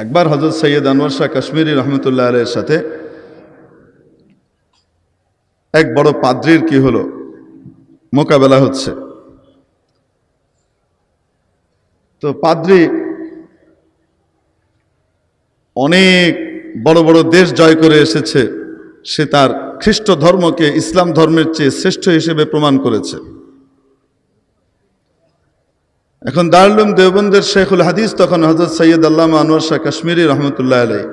একবার হযরত সৈয়দ আনোয়ার শাহ কাশ্মীরি রহমতুল্লাহ আলাইহির সাথে এক বড় পাদ্রীর কি হলো, মোকাবেলা হচ্ছে। তো পাদ্রী অনেক বড় বড় দেশ জয় করে এসেছে, সে তার খ্রিস্ট ধর্মকে ইসলাম ধর্মের চেয়ে শ্রেষ্ঠ হিসেবে প্রমাণ করেছে। এখন দারুল উলুম দেওবন্দের শেখুল হাদিস তখন হযরত সৈয়দ আল্লামা আনোয়ার শাহ কাশ্মীরি রহমতুল্লাহ আলাইহি,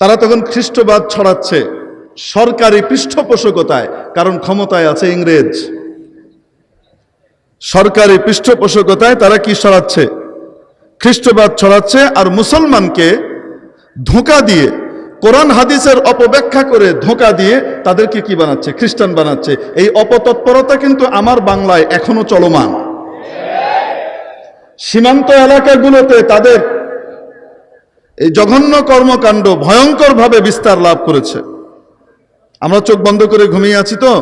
তারা তখন খ্রিস্টবাদ ছড়াচ্ছে সরকারি পৃষ্ঠপোষকতায়, কারণ ক্ষমতায় আছে ইংরেজ। সরকারি পৃষ্ঠপোষকতায় তারা কি ছড়াচ্ছে? খ্রিস্টবাদ ছড়াচ্ছে, আর মুসলমানকে ধোঁকা দিয়ে, কোরআন হাদিসের অপব্যাখ্যা করে ধোঁকা দিয়ে তাদেরকে কি বানাচ্ছে? খ্রিস্টান বানাচ্ছে। এই অপতৎপরতা কিন্তু আমার বাংলায় এখনো চলমান। সীমান্ত এলাকাগুলোতে তাদের এই জঘন্য কর্মকাণ্ড ভয়ঙ্করভাবে বিস্তার লাভ করেছে। আমরা চোখ বন্ধ করে ঘুমিয়ে আছি তো?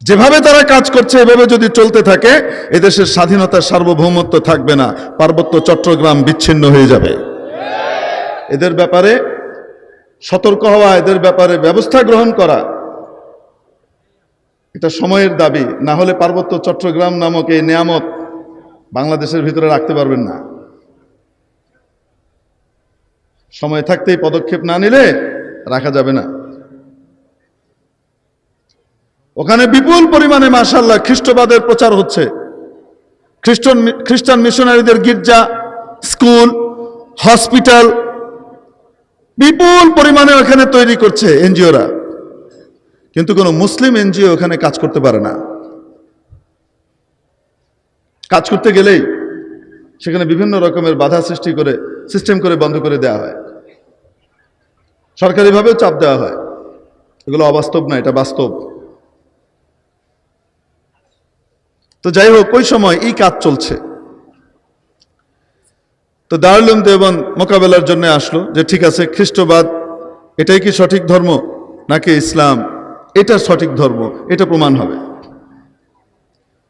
যেভাবে তারা কাজ করছে এভাবে যদি চলতে থাকে, এদেশের স্বাধীনতার সার্বভৌমত্ব থাকবে না, পার্বত্য চট্টগ্রাম বিচ্ছিন্ন হয়ে যাবে। এদের ব্যাপারে সতর্ক হওয়া, এদের ব্যাপারে ব্যবস্থা গ্রহণ করা, এটা সময়ের দাবি। না হলে পার্বত্য চট্টগ্রাম নামক এই নিয়ামত বাংলাদেশের ভিতরে রাখতে পারবেন না। সময় থাকতেই পদক্ষেপ না নিলে রাখা যাবে না। ওখানে বিপুল পরিমাণে মাশাআল্লাহ খ্রিস্টবাদের প্রচার হচ্ছে। খ্রিস্টান মিশনারিদের গির্জা, স্কুল, হসপিটাল বিপুল পরিমাণে ওখানে তৈরি করছে এনজিওরা, কিন্তু কোনো মুসলিম এনজিও ওখানে কাজ করতে পারে না। কাজ করতে গেলেই সেখানে বিভিন্ন রকমের বাধা সৃষ্টি করে সিস্টেম করে বন্ধ করে দেওয়া হয়, সরকারিভাবেও চাপ দেওয়া হয়। এগুলো অবাস্তব না, এটা বাস্তব। তো যাই হোক, ওই সময় এই কাজ চলছে। তো দারুল উলুম দেওবন্দ মোকাবেলার জন্য আসলো যে ঠিক আছে, খ্রিস্টবাদ এটাই কি সঠিক ধর্ম নাকি ইসলাম এটা সঠিক ধর্ম, এটা প্রমাণ হবে।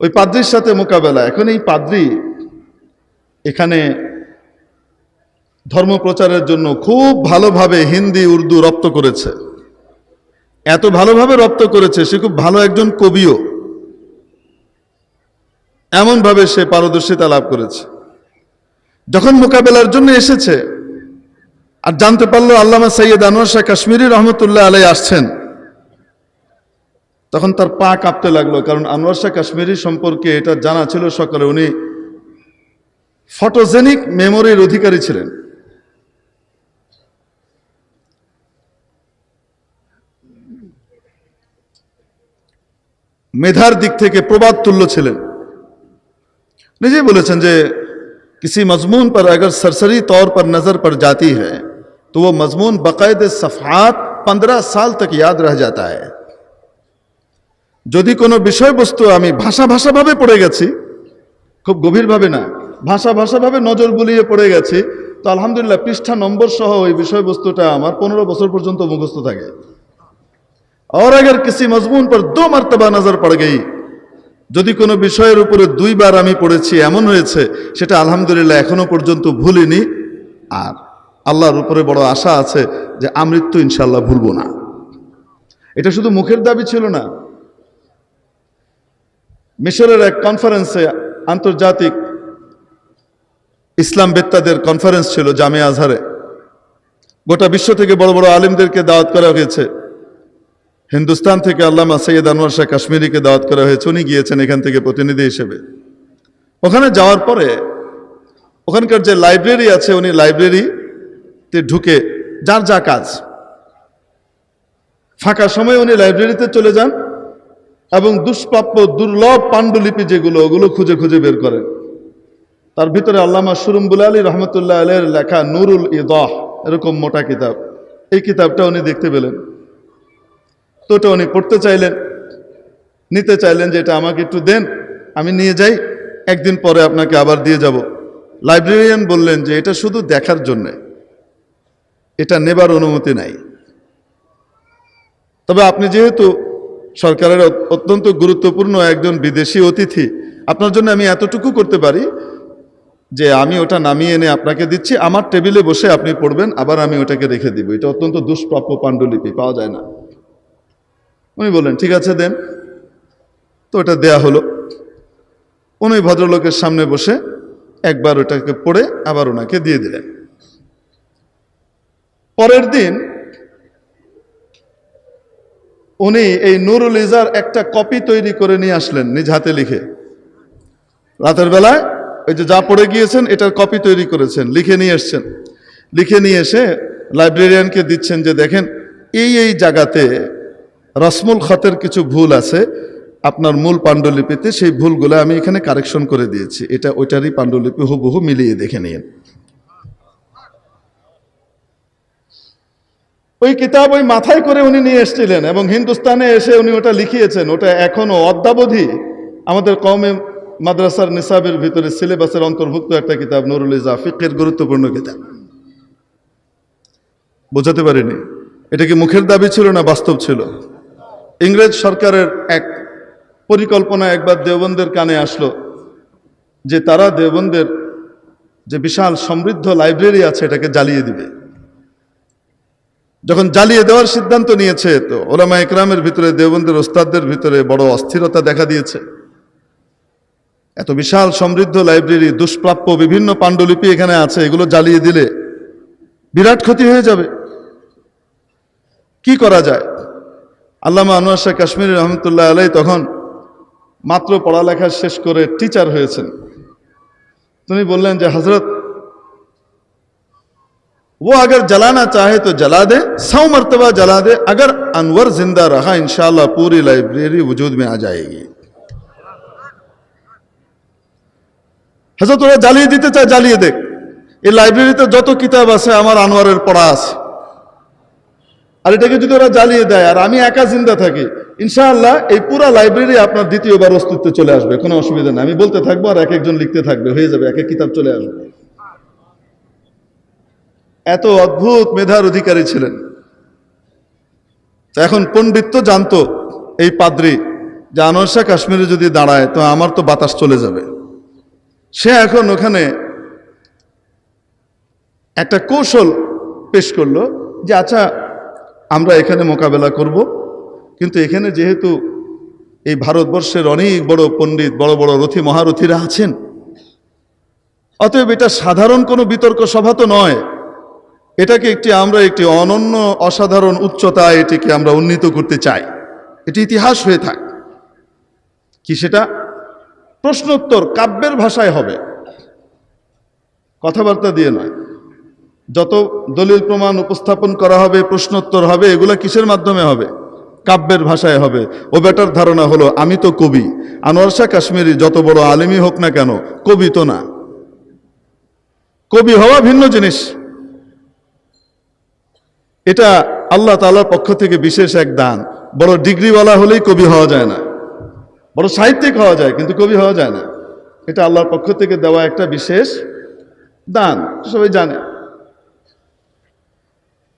ওই পাদ্রীর সাথে মোকাবেলা। এখন এই পাদ্রী এখানে ধর্ম প্রচারের জন্য খুব ভালোভাবে হিন্দি উর্দু রপ্ত করেছে। এত ভালোভাবে রপ্ত করেছে, সে খুব ভালো একজন কবিও। এমনভাবে সে পারদর্শিতা লাভ করেছে। যখন মোকাবেলার জন্য এসেছে আর জানতে পারলো আল্লামা সৈয়দ আনোয়ার শাহ কাশ্মীরি রহমতুল্লাহ আলাইহি আসছেন, তখন তার পা কাঁপতে লাগলো। কারণ আনোয়ার শাহ কাশ্মীরি সম্পর্কে এটা জানা ছিল সকলে, উনি ফটোজেনিক মেমোরির অধিকারী ছিলেন। মেধার দিক থেকে প্রবাদ তুল্য ছিলেন। নিজেই বলেছেন যে किसी मजमून पर अगर सरसरी तौर पर नजर पड़ जाती है तो वो मजमून बाकायदे सफहात 15 साल तक याद रह जाता है। যদি কোনো বিষয়বস্তু আমি ভাষাভাবে পড়ে গেছি, খুব গভীরভাবে না, ভাষাভাবে নজর বুলিয়ে পড়ে গেছি, তো আলহামদুলিল্লাহ পৃষ্ঠা নম্বর সহ ওই বিষয়বস্তুটা আমার 15 বছর পর্যন্ত মুখস্থ থাকে। और अगर किसी मजमून पर 2 मरतबा नजर पड़ गई, যদি কোনো বিষয়ের উপরে 2 বার আমি পড়েছি, এমন হয়েছে সেটা আলহামদুলিল্লাহ এখনো পর্যন্ত ভুলিনি। আর আল্লাহর উপরে বড় আশা আছে যে আমৃত্যু ইনশাআল্লাহ ভুলবো না। এটা শুধু মুখের দাবি ছিল না। মিশরের এক কনফারেন্সে, আন্তর্জাতিক ইসলাম বেত্তাদের কনফারেন্স ছিল জামিয়া আজহারে। গোটা বিশ্ব থেকে বড় বড় আলেমদেরকে দাওয়াত করা হয়েছে। হিন্দুস্তান থেকে আল্লামা সৈয়দ আনোয়ার শাহ কাশ্মীরিকে দাওয়াত করা হয়েছে, উনি গিয়েছেন এখান থেকে প্রতিনিধি হিসেবে। ওখানে যাওয়ার পরে ওখানকার যে লাইব্রেরি আছে, উনি লাইব্রেরিতে ঢুকে যার যা কাজ, ফাঁকা সময় উনি লাইব্রেরিতে চলে যান এবং দুষ্প্রাপ্য দুর্লভ পাণ্ডুলিপি যেগুলো, ওগুলো খুঁজে খুঁজে বের করেন। তার ভিতরে আল্লামা সুরুম্বুল আলী রহমতুল্লাহ আলাইহির লেখা নুরুল ইদাহ, এরকম মোটা কিতাব, এই কিতাবটা উনি দেখতে পেলেন। তো ওটা উনি পড়তে চাইলেন, নিতে চাইলেন যে এটা আমাকে একটু দেন, আমি নিয়ে যাই, একদিন পরে আপনাকে আবার দিয়ে যাব। লাইব্রেরিয়ান বললেন যে এটা শুধু দেখার জন্যে, এটা নেবার অনুমতি নাই। তবে আপনি যেহেতু সরকারের অত্যন্ত গুরুত্বপূর্ণ একজন বিদেশি অতিথি, আপনার জন্য আমি এতটুকু করতে পারি যে আমি ওটা নামিয়ে এনে আপনাকে দিচ্ছি, আমার টেবিলে বসে আপনি পড়বেন, আবার আমি ওটাকে রেখে দিব। এটা অত্যন্ত দুষ্প্রাপ্য পাণ্ডুলিপি, পাওয়া যায় না। উনি বললেন ঠিক আছে দেন। তো ওটা দেয়া হলো। উনি ভদ্রলোকের সামনে বসে একবার ওটাকে পড়ে আবার ওনাকে দিয়ে দিলেন। পরের দিন উনি এই নুরুল ইজার একটা কপি তৈরি করে নিয়ে আসলেন, নিজ হাতে লিখে। রাতের বেলায় ওই যে যা পড়ে গিয়েছেন এটার কপি তৈরি করেছেন, লিখে নিয়ে এসছেন। লিখে নিয়ে এসে লাইব্রেরিয়ানকে দিচ্ছেন যে দেখেন এই জায়গাতে রসমুল খতের কিছু ভুল আছে আপনার মূল পাণ্ডুলিপিতে, সেই ভুলগুলো আমি এখানে কারেকশন করে দিয়েছি, এটা ওইটারই পাণ্ডুলিপি হুবহু মিলিয়ে দেখে নিন। ওই কিতাব ওই মাথায় করে উনি নিয়ে এসেছিলেন এবং হিন্দুস্তানে এসে উনি ওটা লিখিয়েছেন। ওটা এখনো অদ্যাবধি আমাদের কওমে মাদ্রাসার নিসাবের ভিতরে সিলেবাসের অন্তর্ভুক্ত একটা কিতাব, নুরুল ইজা, ফিকহের গুরুত্বপূর্ণ কিতাব। বোঝাতে পারিনি। এটা কি মুখের দাবি ছিল না বাস্তব ছিল? ইংরেজ সরকারের এক পরিকল্পনা একবার দেওবন্দের কানে আসলো যে তারা দেওবন্দের যে বিশাল সমৃদ্ধ লাইব্রেরি আছে এটাকে জ্বালিয়ে দিবে। যখন জ্বালিয়ে দেওয়ার সিদ্ধান্ত নিয়েছে, তো ওলামা ইকরামের ভিতরে, দেওবন্দের ওস্তাদদের ভিতরে বড় অস্থিরতা দেখা দিয়েছে। এত বিশাল সমৃদ্ধ লাইব্রেরি, দুষ্প্রাপ্য বিভিন্ন পাণ্ডুলিপি এখানে আছে, এগুলো জ্বালিয়ে দিলে বিরাট ক্ষতি হয়ে যাবে। কি করা যায়? আল্লামা আনোয়ার শাহ কাশ্মীরি রহমতুল্লাহ আলাই তখন মাত্র পড়ালেখা শেষ করে টিচার হয়েছেন। তিনি বললেন যে হযরত, वो अगर जलाना चाहे तो जला दे, 100 मरतबा जला दे, अगर अनवर जिंदा रहा इंशाअल्लाह पूरी लाइब्रेरी वजूद में आ जाएगी। হযরত ওরা জ্বালিয়ে দিতে চায়, জ্বালিয়ে দেখ, এই লাইব্রেরিতে যত কিতাব আছে আমার আনোয়ারের পড়া আছে, আর এটাকে যদি ওরা জ্বালিয়ে দেয় আর আমি একা জিন্দা থাকি, ইনশাআল্লাহ এই পুরা লাইব্রেরি আপনার দ্বিতীয়বার অস্তিত্বে চলে আসবে, কোনো অসুবিধা নেই। আমি বলতে থাকবো আর এক একজন লিখতে থাকবে, হয়ে যাবে, এক এক কিতাব চলে আসবে। এত অদ্ভুত মেধার অধিকারী ছিলেন। এখন পণ্ডিত জানতো এই পাদ্রী যে আনোয়ার শাহ কাশ্মীরে যদি দাঁড়ায় তো আমার তো বাতাস চলে যাবে। সে এখন ওখানে একটা কৌশল পেশ করলো যে আচ্ছা আমরা এখানে মোকাবেলা করব, কিন্তু এখানে যেহেতু এই ভারতবর্ষের অনেক বড় পণ্ডিত, বড় বড় রথী মহারথীরা আছেন, অতএব এটা সাধারণ কোনো বিতর্ক সভা তো নয়, এটাকে আমরা একটি অনন্য অসাধারণ উচ্চতায় এটিকে আমরা উন্নীত করতে চাই, এটি ইতিহাস হয়ে থাক। কি সেটা? প্রশ্নোত্তর কাব্যের ভাষায় হবে, কথাবার্তা দিয়ে নয়। যত দলিল প্রমাণ উপস্থাপন করা হবে, প্রশ্নোত্তর হবে, এগুলা কিসের মাধ্যমে হবে? কাব্যের ভাষায় হবে। ও বেটার ধারণা হলো আমি তো কবি, আনোয়ার শাহ কাশ্মীরি যত বড় আলেমই হোক না কেন কবি তো না। কবি হওয়া ভিন্ন জিনিস, এটা আল্লাহ তাআলার পক্ষ থেকে বিশেষ এক দান। বড় ডিগ্রিওয়ালা হলেই কবি হওয়া যায় না, বড় সাহিত্যিক হওয়া যায় কিন্তু কবি হওয়া যায় না। এটা আল্লাহর পক্ষ থেকে দেওয়া একটা বিশেষ দান, সবাই জানে।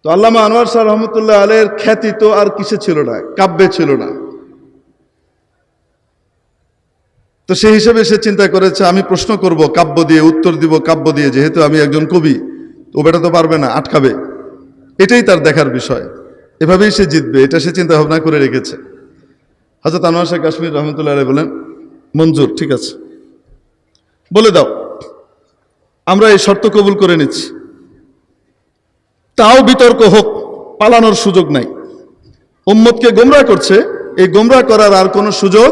তো আল্লামা আনোয়ার শাহ রহমতুল্লাহ আলাইহির খ্যাতি তো আর কিসে ছিল না, কাব্যে ছিল না। তো সেই হিসেবে সে চিন্তা করেছে আমি প্রশ্ন করব কাব্য দিয়ে, উত্তর দিব কাব্য দিয়ে, যেহেতু আমি একজন কবি। ও বেটা তো পারবে না, আটকাবে, এটাই তার দেখার বিষয়, এভাবেই সে জিতবে, এটা সে চিন্তা ভাবনা করে রেখেছে। হযরত আনোয়ার শাহ কাশ্মীরি রহমতুল্লাহ আলাইহি বলেন মঞ্জুর, ঠিক আছে, বলে দাও, আমরা এই শর্ত কবুল করে নিচ্ছি। তাও বিতর্ক হোক, পালানোর সুযোগ নাই। উম্মতকে গোমরাহ করছে, এই গোমরাহ করার আর কোনো সুযোগ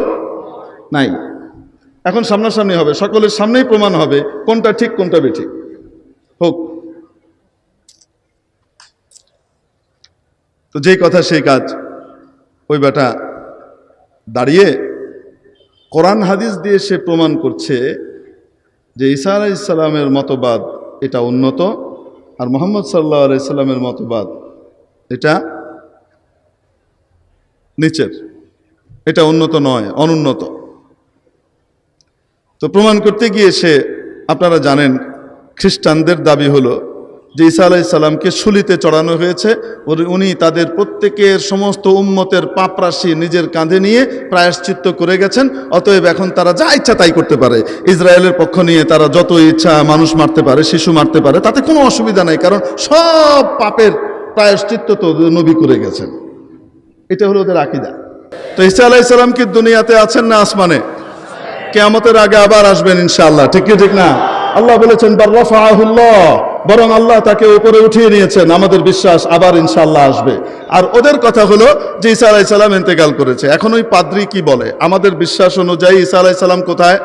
নাই। এখন সামনাসামনি হবে, সকলের সামনেই প্রমাণ হবে কোনটা ঠিক কোনটা বেঠিক। হোক। তো যেই কথা সেই কাজ। ওই বেটা দাঁড়িয়ে কোরআন হাদিস দিয়ে সে প্রমাণ করছে যে ঈসা আলাইহিস সালামের মতবাদ এটা উন্নত, আর মুহাম্মদ সাল্লাল্লাহু আলাইহি সাল্লামের মতবাদ এটা নিচের, এটা উন্নত নয়, অনুন্নত। তো প্রমাণ করতে গিয়ে সে, আপনারা জানেন খ্রিস্টানদের দাবি হলো যে ঈসা আলাইহিসসালামকে শুলিতে চড়ানো হয়েছে, উনি তাদের প্রত্যেকের সমস্ত উম্মতের পাপরাশি নিজের কাঁধে নিয়ে প্রায়শ্চিত্ত করে গেছেন। অতএব এখন তারা যা ইচ্ছা তাই করতে পারে। ইসরায়েলের পক্ষ নিয়ে তারা যত ইচ্ছা মানুষ মারতে পারে, শিশু মারতে পারে, তাতে কোনো অসুবিধা নাই, কারণ সব পাপের প্রায়শ্চিত্ত তো নবী করে গেছেন। এটা হলো ওদের আকীদা। তো ঈসা আলাইহিসসালাম কি দুনিয়াতে আছেন না আসমানে? কিয়ামতের আগে আবার আসবেন ইনশাআল্লাহ, ঠিক কি ঠিক না? আল্লাহ বলেছেন বাল রাফাআহুল্লাহ, বরং আল্লাহ তাকে উপরে উঠিয়ে নিয়েছেন। আমাদের বিশ্বাস আবার ইনশাআল্লাহ আসবে। আর ওদের কথা হলো যে ঈসা আলাইহিস সালাম ইন্তেকাল করেছে। এখন ওই পাদ্রী কি বলে? আমাদের বিশ্বাস অনুযায়ী ঈসা আলাইহিস সালাম কোথায়?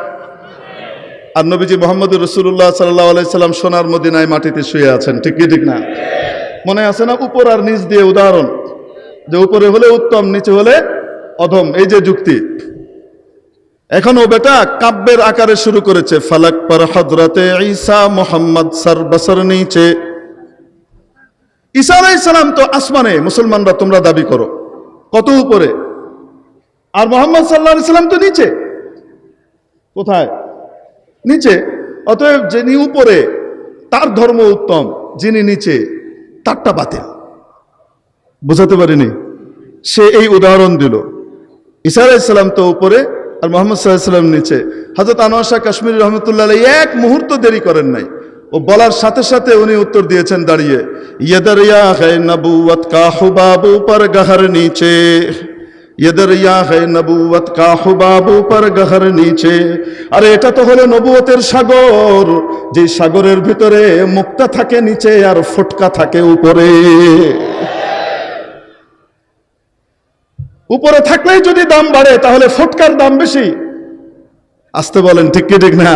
আর নবীজি মুহাম্মদুর রাসূলুল্লাহ সাল্লাল্লাহু আলাইহি সাল্লাম সোনার মদিনায় মাটিতে শুয়ে আছেন, ঠিক কি ঠিক না? মনে আছে না উপর আর নিচ দিয়ে উদাহরণ, যে উপরে হলে উত্তম, নিচে হলে অধম, এই যে যুক্তি। এখন ও বেটা কাব্যের আকারে শুরু করেছে, ফালাক পর হযরতে ঈসা মুহাম্মদ সর বসর নিচে। ঈসা আলাইহিস সালাম তো আসমানে, মুসলমানরা তোমরা দাবি করো, কত উপরে। আর মুহাম্মদ সাল্লাল্লাহু আলাইহি সাল্লাম তো নিচে। কোথায়? নিচে। অতএব যিনি উপরে তার ধর্ম উত্তম, যিনি নিচে তারটা বাতিল। বুঝাতে পারিনি? সে এই উদাহরণ দিল। ঈসা আলাইহিস সালাম তো উপরে আর মুহাম্মদ সাল্লাল্লাহু আলাইহি সাল্লাম নিচে। হযরত আনোয়ার শাহ কাশ্মীরি রহমাতুল্লাহ আলাইহি এক মুহূর্ত দেরি করেন নাই, ও বলার সাথে সাথে উনি উত্তর দিয়েছেন দাঁড়িয়ে, ইয়ে দরিয়া है नबूवत का हुबाब ऊपर गहर नीचे, ये दरिया है नबूवत का हुबाब ऊपर गहर नीचे। আরে এটা তো হলো নবুয়তের সাগর, যে সাগরের ভিতরে মুক্তা থাকে নিচে আর ফটকা থাকে উপরে। উপরে থাকলেই যদি দাম বাড়ে তাহলে ফটকার দাম বেশি। আসতে বলেন, ঠিক কি ঠিক না?